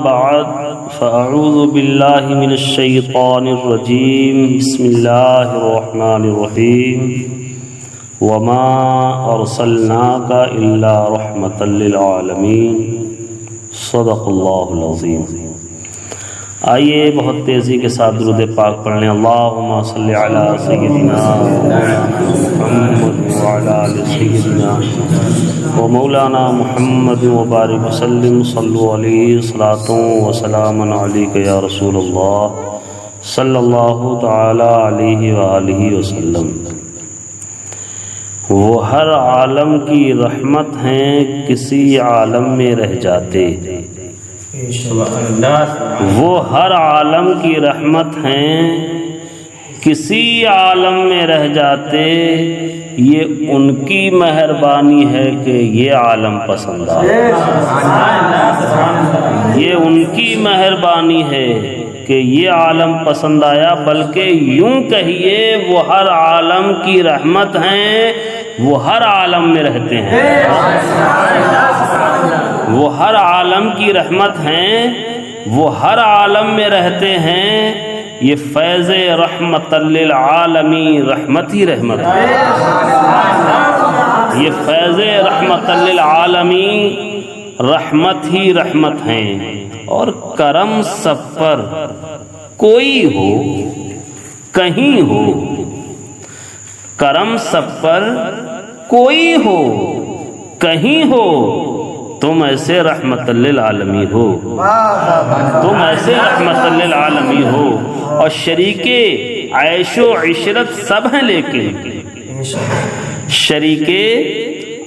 بعد فأعوذ بالله من الشيطان الرجيم بسم الله الرحمن الرحيم وما أرسلناك إلا رحمة للعالمين صدق اللہ العظیم۔ آئیے بہت تیزی کے ساتھ درود پاک پڑھ لیں۔ اللہم صلی علی سیدنا محمد وعلی آل سیدنا و مولانا محمد وبارک وسلم صلو علیہ صلاۃ و سلام علیک یا رسول اللہ صلی اللہ تعالی علیہ وآلہ وسلم۔ وہ ہر عالم کی رحمت ہیں کسی عالم میں رہ جاتے، وہ ہر عالم کی رحمت ہیں کسی عالم میں رہ جاتے، یہ ان کی مہربانی ہے کہ یہ عالم پسند آئے، یہ ان کی مہربانی ہے کہ یہ عالم پسند آیا، بلکہ یوں کہیے وہ ہر عالم کی رحمت ہیں، وہ ہر عالم میں رہتے ہیں، وہ ہر عالم کی رحمت ہیں، وہ ہر عالم میں رہتے ہیں۔ یہ فیض رحمت للعالمین، رحمت ہی رحمت ہے، یہ فیض رحمت للعالمین، رحمت ہی رحمت ہیں۔ اور کرم سب پر، کوئی ہو کہیں ہو، کرم سب پر کوئی ہو کہیں ہو، تم ایسے رحمت للعالمین ہو، تم ایسے رحمت للعالمین ہو۔ اور شریک عیش و عشرت سب ہیں، لیکن شریک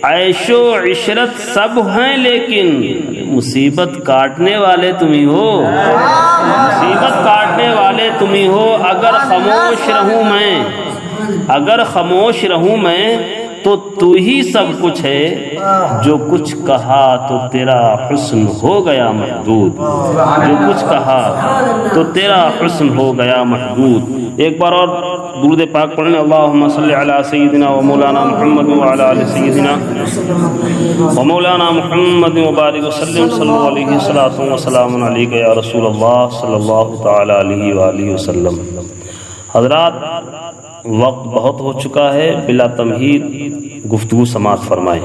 عیش و عشرت سب ہیں، لیکن مصیبت کاٹنے والے تم ہی ہو، مصیبت کاٹنے والے تم ہی ہو۔ اگر خاموش رہوں میں، اگر خاموش رہوں میں تو تو ہی سب کچھ ہے، جو کچھ کہا تو تیرا حسن ہو گیا محدود، جو کچھ کہا تو تیرا حسن ہو گیا محدود۔ ایک بار اور درود پاک پڑھنے، اللہم صلی علی سیدنا و مولانا محمد وعلی آل سیدنا و مولانا محمد وبارک وسلم صلو علیہ صلاۃ و سلام علیک یا رسول اللہ صلی اللہ تعالی علیہ وآلہ وسلم۔ حضرات، وقت بہت ہو چکا ہے، بلا تمہید گفتگو سماعت فرمائیں۔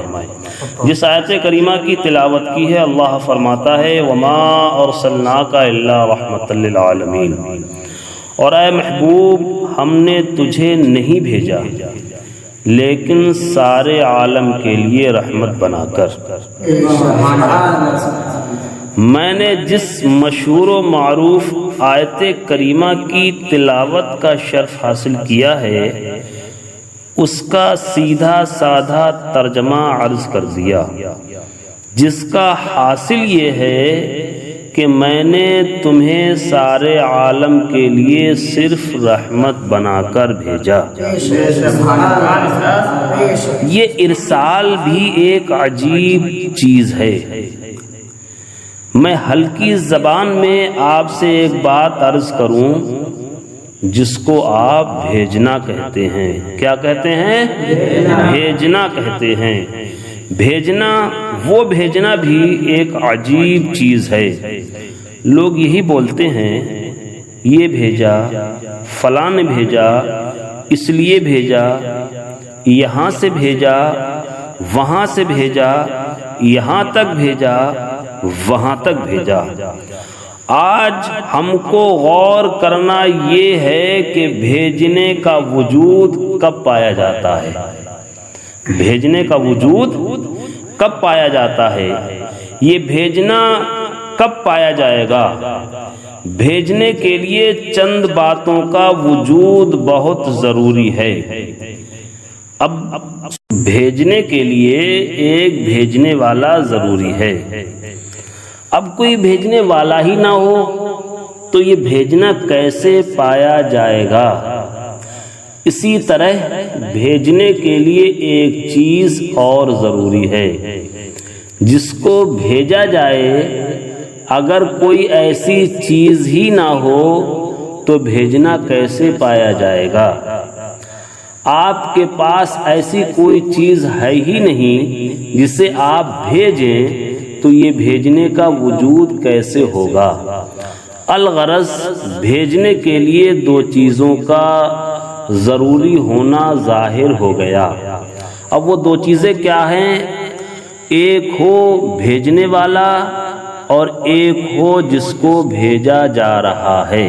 جس آیت کریمہ کی تلاوت کی ہے، اللہ فرماتا ہے وما ارسلناک الا رحمت للعالمین، اور اے محبوب ہم نے تجھے نہیں بھیجا لیکن سارے عالم کے لیے رحمت بنا کر۔ میں نے جس مشہور و معروف آیت کریمہ کی تلاوت کا شرف حاصل کیا ہے، اس کا سیدھا سادھا ترجمہ عرض کر دیا، جس کا حاصل یہ ہے کہ میں نے تمہیں سارے عالم کے لیے صرف رحمت بنا کر بھیجا۔ یہ ارسال بھی ایک عجیب چیز ہے۔ میں ہلکی زبان میں آپ سے ایک بات عرض کروں، جس کو آپ بھیجنا کہتے ہیں۔ کیا کہتے ہیں؟ بھیجنا کہتے ہیں۔ بھیجنا، وہ بھیجنا بھی ایک عجیب چیز ہے۔ لوگ یہی بولتے ہیں یہ بھیجا، فلاں نے بھیجا، اس لیے بھیجا، یہاں سے بھیجا، وہاں سے بھیجا، یہاں تک بھیجا، وہاں تک بھیجا۔ آج ہم کو غور کرنا یہ ہے کہ بھیجنے کا وجود کب پایا جاتا ہے، بھیجنے کا وجود کب پایا جاتا ہے، یہ بھیجنا کب پایا جائے گا۔ بھیجنے کے لیے چند باتوں کا وجود بہت ضروری ہے۔ اب بھیجنے کے لیے ایک بھیجنے والا ضروری ہے۔ اب کوئی بھیجنے والا ہی نہ ہو تو یہ بھیجنا کیسے پایا جائے گا؟ اسی طرح بھیجنے کے لیے ایک چیز اور ضروری ہے، جس کو بھیجا جائے۔ اگر کوئی ایسی چیز ہی نہ ہو تو بھیجنا کیسے پایا جائے گا؟ آپ کے پاس ایسی کوئی چیز ہے ہی نہیں جسے آپ بھیجیں تو یہ بھیجنے کا وجود کیسے ہوگا؟ الغرض بھیجنے کے لیے دو چیزوں کا ضروری ہونا ظاہر ہو گیا۔ اب وہ دو چیزیں کیا ہیں؟ ایک ہو بھیجنے والا اور ایک ہو جس کو بھیجا جا رہا ہے۔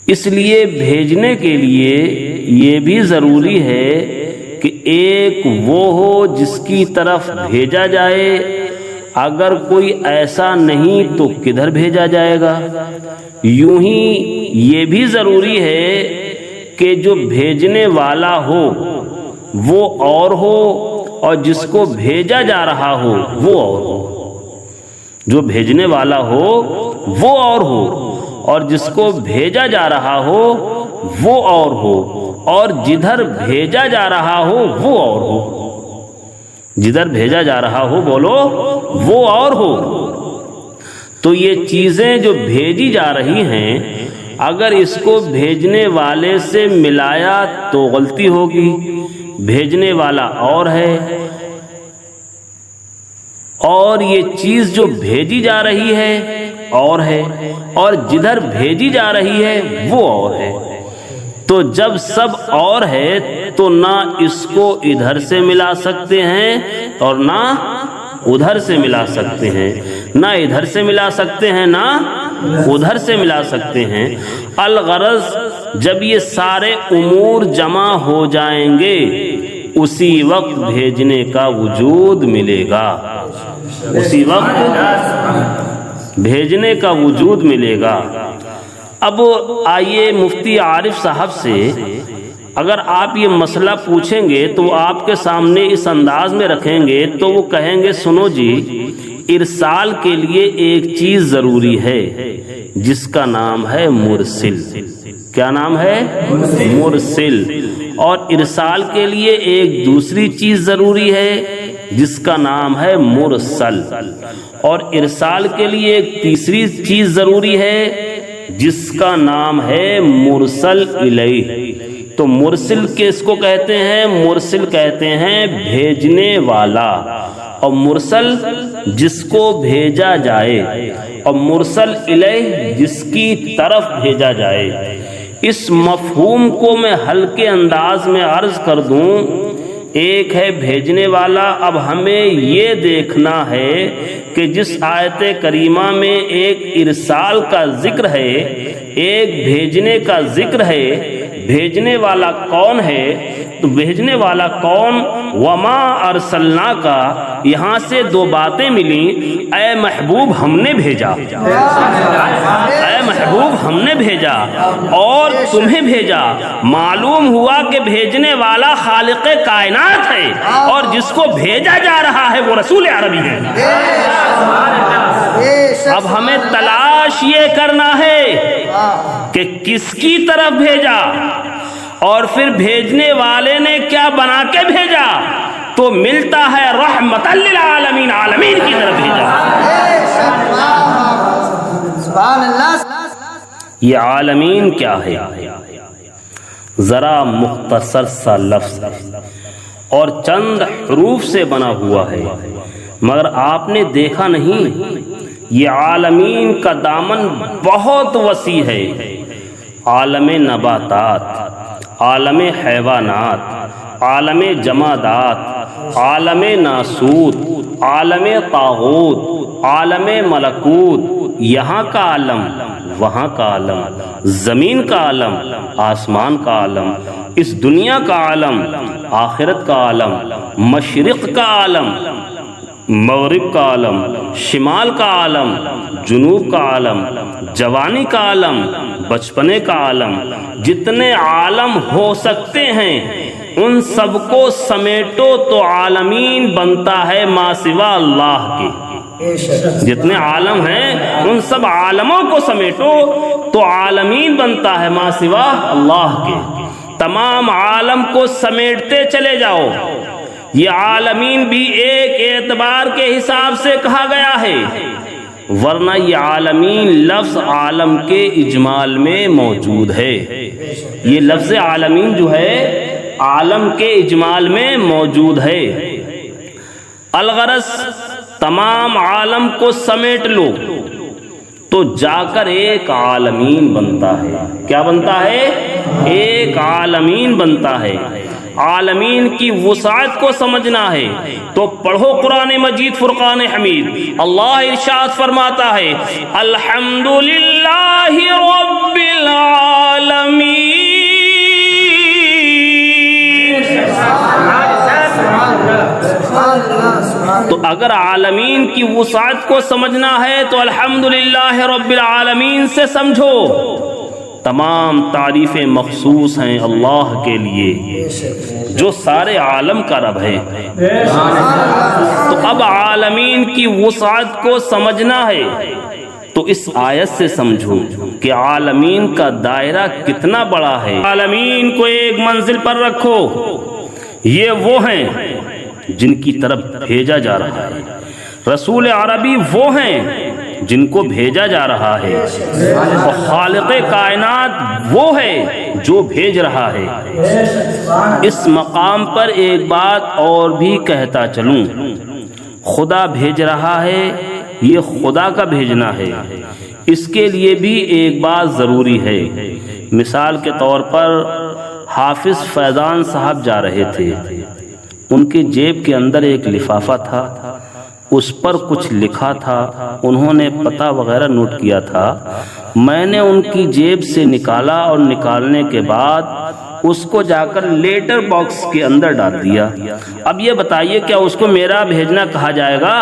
اس لیے بھیجنے کے لیے یہ بھی ضروری ہے کہ ایک وہ ہو جس کی طرف بھیجا جائے، اگر کوئی ایسا نہیں تو کدھر بھیجا جائے گا؟ یوں ہی یہ بھی ضروری ہے کہ جو بھیجنے والا ہو وہ اور ہو اور جس کو بھیجا جا رہا ہو وہ اور ہو۔ جو بھیجنے والا ہو وہ اور ہو اور جس کو بھیجا جا رہا ہو وہ اور ہو، اور جدھر بھیجا جا رہا ہو وہ اور ہو۔ جدھر بھیجا جا رہا ہو بولو وہ اور ہو۔ تو یہ چیزیں جو بھیجی جا رہی ہیں، اگر اس کو بھیجنے والے سے ملایا تو غلطی ہوگی۔ بھیجنے والا اور ہے اور یہ چیز جو بھیجی جا رہی ہے اور ہے، اور جدھر بھیجی جا رہی ہے وہ اور ہے۔ تو جب سب اور ہے تو نہ اس کو ادھر سے ملا سکتے ہیں اور نہ ادھر سے ملا سکتے ہیں، نہ ادھر سے ملا سکتے ہیں نہ ادھر سے ملا سکتے ہیں۔ الغرض جب یہ سارے امور جمع ہو جائیں گے اسی وقت بھیجنے کا وجود ملے گا، اسی وقت بھیجنے کا وجود ملے گا۔ اب آئیے مفتی عارف صاحب سے اگر آپ یہ مسئلہ پوچھیں گے تو وہ آپ کے سامنے اس انداز میں رکھیں گے تو وہ کہیں گے سنو جی، ارسال کے لیے ایک چیز ضروری ہے جس کا نام ہے مرسل۔ کیا نام ہے؟ مرسل۔ اور ارسال کے لیے ایک دوسری چیز ضروری ہے جس کا نام ہے مرسل، اور ارسال کے لیے ایک تیسری چیز ضروری ہے جس کا نام ہے مرسل الیہ۔ تو مرسل کس کو کہتے ہیں؟ مرسل کہتے ہیں بھیجنے والا، اور مرسل جس کو بھیجا جائے، اور مرسل الیہ جس کی طرف بھیجا جائے۔ اس مفہوم کو میں ہلکے انداز میں عرض کر دوں، ایک ہے بھیجنے والا۔ اب ہمیں یہ دیکھنا ہے کہ جس آیت کریمہ میں ایک ارسال کا ذکر ہے، ایک بھیجنے کا ذکر ہے، بھیجنے والا کون ہے؟ تو بھیجنے والا کون؟ وما ارسلنا کا یہاں سے دو باتیں ملیں، اے محبوب ہم نے بھیجا، اے محبوب ہم نے بھیجا اور تمہیں بھیجا۔ معلوم ہوا کہ بھیجنے والا خالق کائنات ہے اور جس کو بھیجا جا رہا ہے وہ رسول عربی ہے۔ اب ہمیں تلاش یہ کرنا ہے کہ کس کی طرف بھیجا اور پھر بھیجنے والے نے کیا بنا کے بھیجا، تو ملتا ہے رحمت للعالمین، عالمین کی طرف بھیجا۔ یہ عالمین کیا ہے؟ ذرا مختصر سا لفظ اور چند حروف سے بنا ہوا ہے، مگر آپ نے دیکھا نہیں یہ عالمین کا دامن بہت وسیع ہے۔ عالم نباتات، عالم حیوانات، عالم جمادات، عالم ناسوت، عالم طاغوت، عالم ملکوت، یہاں کا عالم، وہاں کا عالم، زمین کا عالم، آسمان کا عالم، اس دنیا کا عالم، آخرت کا عالم، مشرق کا عالم، مغرب کا عالم، شمال کا عالم، جنوب کا عالم، جوانی کا عالم، بچپنے کا عالم، جتنے عالم ہو سکتے ہیں ان سب کو سمیٹو تو عالمین بنتا ہے ما سوا اللہ کے۔ جتنے عالم ہیں ان سب عالموں کو سمیٹو تو عالمین بنتا ہے ما سوا اللہ کے۔ تمام عالم کو سمیٹتے چلے جاؤ، یہ عالمین بھی ایک اعتبار کے حساب سے کہا گیا ہے، ورنہ یہ عالمین لفظ عالم کے اجمال میں موجود ہے۔ یہ لفظ عالمین جو ہے عالم کے اجمال میں موجود ہے۔ الغرض تمام عالم کو سمیٹ لو تو جا کر ایک عالمین بنتا ہے۔ کیا بنتا ہے؟ ایک عالمین بنتا ہے۔ عالمین کی وسعت کو سمجھنا ہے تو پڑھو قرآن مجید فرقان حمید۔ اللہ ارشاد فرماتا ہے الحمدللہ رب العالمین۔ تو اگر عالمین کی وسعت کو سمجھنا ہے تو الحمدللہ رب العالمین سے سمجھو۔ تمام تعریفیں مخصوص ہیں اللہ کے لیے جو سارے عالم کا رب ہے۔ تو اب عالمین کی وسعت کو سمجھنا ہے تو اس آیت سے سمجھو کہ عالمین کا دائرہ کتنا بڑا ہے۔ عالمین کو ایک منزل پر رکھو، یہ وہ ہیں جن کی طرف بھیجا جا رہا ہے۔ رسول عربی وہ ہیں جن کو بھیجا جا رہا ہے، اور خالق کائنات وہ ہے جو بھیج رہا ہے۔ اس مقام پر ایک بات اور بھی کہتا چلوں، خدا بھیج رہا ہے، یہ خدا کا بھیجنا ہے، اس کے لیے بھی ایک بات ضروری ہے۔ مثال کے طور پر حافظ فیضان صاحب جا رہے تھے، ان کی جیب کے اندر ایک لفافہ تھا، اس پر کچھ لکھا تھا، انہوں نے پتہ وغیرہ نوٹ کیا تھا۔ میں نے ان کی جیب سے نکالا اور نکالنے کے بعد اس کو جا کر لیٹر باکس کے اندر ڈال دیا۔ اب یہ بتائیے کیا اس کو میرا بھیجنا کہا جائے گا؟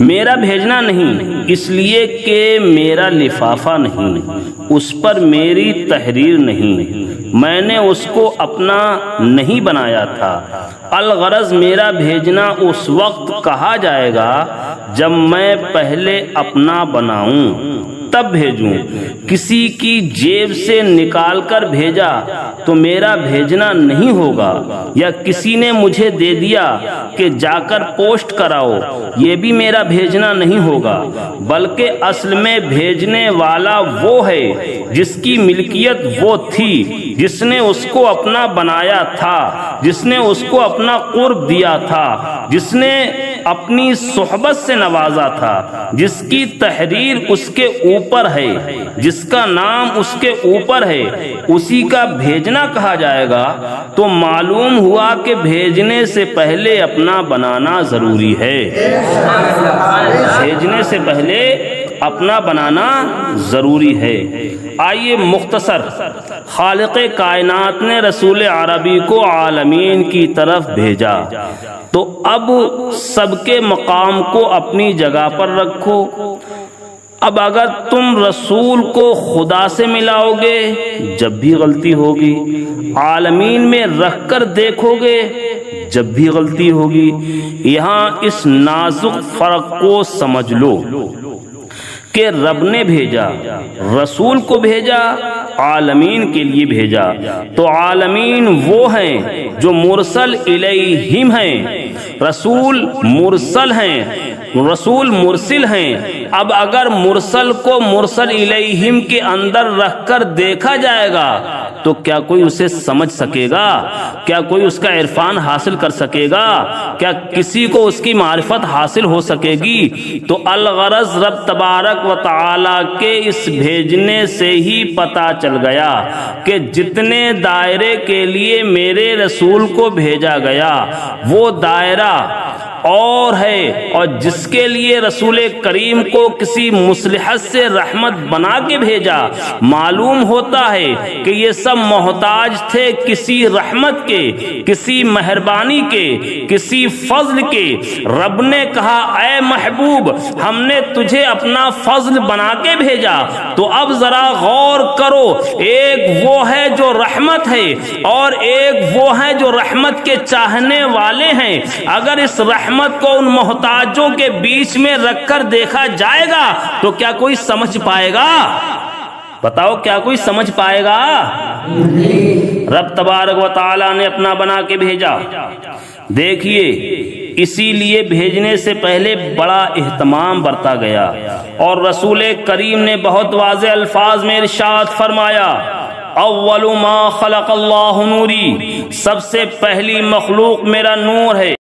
میرا بھیجنا نہیں، اس لیے کہ میرا لفافہ نہیں، اس پر میری تحریر نہیں، میں نے اس کو اپنا نہیں بنایا تھا۔ الغرض میرا بھیجنا اس وقت کہا جائے گا جب میں پہلے اپنا بناؤں تب بھیجوں۔ کسی کی جیب سے نکال کر بھیجا تو میرا بھیجنا نہیں ہوگا، یا کسی نے مجھے دے دیا کہ جا کر پوسٹ کراؤ، یہ بھی میرا بھیجنا نہیں ہوگا، بلکہ اصل میں بھیجنے والا وہ ہے جس کی ملکیت وہ تھی، جس نے اس کو اپنا بنایا تھا، جس نے اس کو اپنا قرب دیا تھا، جس نے اپنی صحبت سے نوازا تھا، جس کی تحریر اس کے اوپر ہے، جس کا نام اس کے اوپر ہے، اسی کا بھیجنا کہا جائے گا۔ تو معلوم ہوا کہ بھیجنے سے پہلے اپنا بنانا ضروری ہے، بھیجنے سے پہلے اپنا بنانا ضروری ہے۔ آئیے مختصر، خالق کائنات نے رسول عربی کو عالمین کی طرف بھیجا، تو اب سب کے مقام کو اپنی جگہ پر رکھو۔ اب اگر تم رسول کو خدا سے ملاؤ گے جب بھی غلطی ہوگی، عالمین میں رکھ کر دیکھو گے جب بھی غلطی ہوگی۔ یہاں اس نازک فرق کو سمجھ لو کہ رب نے بھیجا، رسول کو بھیجا، عالمین کے لیے بھیجا، تو عالمین وہ ہیں جو مرسل الیہم ہیں، رسول مرسل ہیں، رسول مرسل ہیں۔ اب اگر مرسل کو مرسل الیہم کے اندر رکھ کر دیکھا جائے گا تو کیا کوئی اسے سمجھ سکے گا؟ کیا کوئی اس کا عرفان حاصل کر سکے گا؟ کیا کسی کو اس کی معرفت حاصل ہو سکے گی؟ تو الغرض رب تبارک و تعالی کے اس بھیجنے سے ہی پتہ چل گیا کہ جتنے دائرے کے لیے میرے رسول کو بھیجا گیا وہ دائرہ اور ہے، اور جس کے لیے رسول کریم کو کسی مصلحت سے رحمت بنا کے بھیجا، معلوم ہوتا ہے کہ یہ سب محتاج تھے کسی رحمت کے، کسی مہربانی کے، کسی فضل کے۔ رب نے کہا اے محبوب ہم نے تجھے اپنا فضل بنا کے بھیجا، تو اب ذرا غور کرو، ایک وہ ہے جو رحمت ہے اور ایک وہ ہے جو رحمت کے چاہنے والے ہیں۔ اگر اس رحمت کو ان محتاجوں کے بیچ میں رکھ کر دیکھا جائے گا تو کیا کوئی سمجھ پائے گا؟ بتاؤ کیا کوئی سمجھ پائے گا؟ رب تبارک و تعالی نے اپنا بنا کے بھیجا۔ دیکھیے اسی لیے بھیجنے سے پہلے بڑا اہتمام برتا گیا، اور رسول کریم نے بہت واضح الفاظ میں ارشاد فرمایا اول ما خلق اللہ نوری، سب سے پہلی مخلوق میرا نور ہے۔